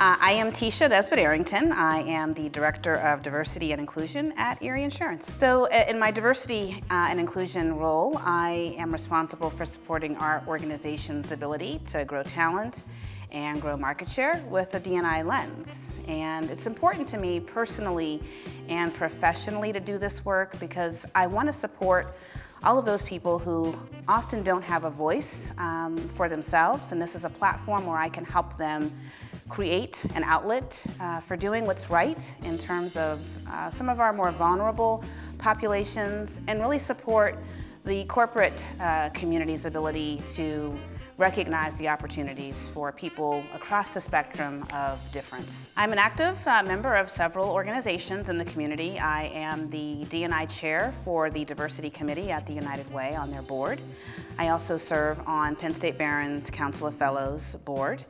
I am Tesha Nesbit Arrington. I am the Director of Diversity and Inclusion at Erie Insurance. So in my diversity and inclusion role, I am responsible for supporting our organization's ability to grow talent and grow market share with a D&I lens. And it's important to me personally and professionally to do this work because I want to support all of those people who often don't have a voice for themselves, and this is a platform where I can help them create an outlet for doing what's right in terms of some of our more vulnerable populations and really support the corporate community's ability to recognize the opportunities for people across the spectrum of difference. I'm an active member of several organizations in the community. I am the D&I chair for the Diversity Committee at the United Way on their board. I also serve on Penn State Barron's Council of Fellows board,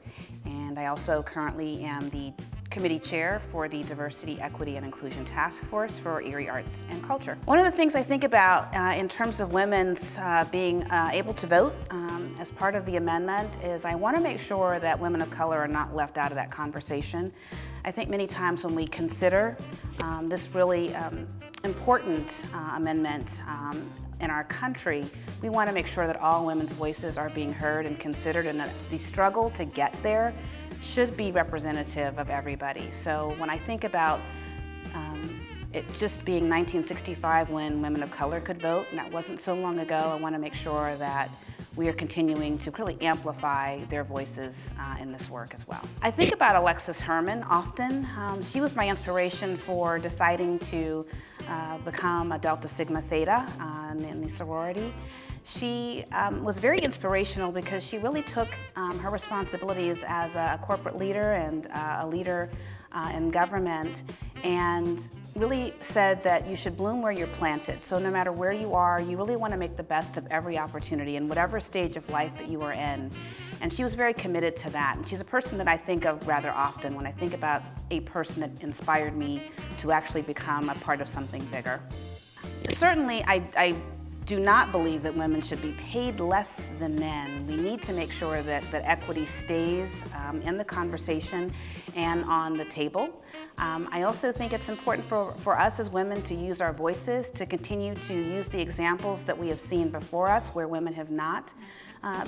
and I also currently am the committee chair for the Diversity, Equity, and Inclusion Task Force for Erie Arts and Culture. One of the things I think about in terms of women's being able to vote as part of the amendment is I want to make sure that women of color are not left out of that conversation. I think many times when we consider this really important amendment in our country, we want to make sure that all women's voices are being heard and considered, and that the struggle to get there should be representative of everybody. So when I think about it just being 1965 when women of color could vote, and that wasn't so long ago, I want to make sure that we are continuing to really amplify their voices in this work as well. I think about Alexis Herman often. She was my inspiration for deciding to become a Delta Sigma Theta in the sorority. She was very inspirational because she really took her responsibilities as a corporate leader and a leader in government and really said that you should bloom where you're planted. So no matter where you are, you really want to make the best of every opportunity in whatever stage of life that you are in. And she was very committed to that. And she's a person that I think of rather often when I think about a person that inspired me to actually become a part of something bigger. Certainly, I do not believe that women should be paid less than men. We need to make sure that equity stays in the conversation and on the table. I also think it's important for us as women to use our voices, to continue to use the examples that we have seen before us where women have not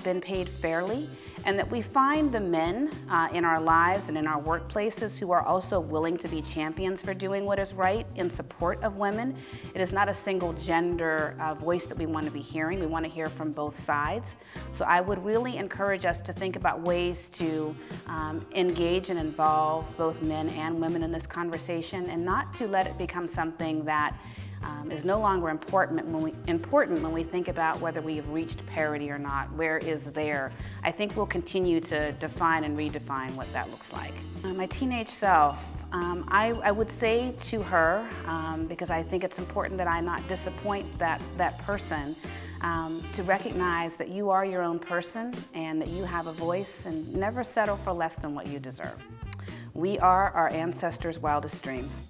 been paid fairly, and that we find the men in our lives and in our workplaces who are also willing to be champions for doing what is right in support of women. It is not a single gender voice that we want to be hearing. We want to hear from both sides. So I would really encourage us to think about ways to engage and involve both men and women in this conversation, and not to let it become something that is no longer important when we think about whether we have reached parity or not. Where is there? I think we'll continue to define and redefine what that looks like. My teenage self, I would say to her, because I think it's important that I not disappoint that person, to recognize that you are your own person and that you have a voice, and never settle for less than what you deserve. We are our ancestors' wildest dreams.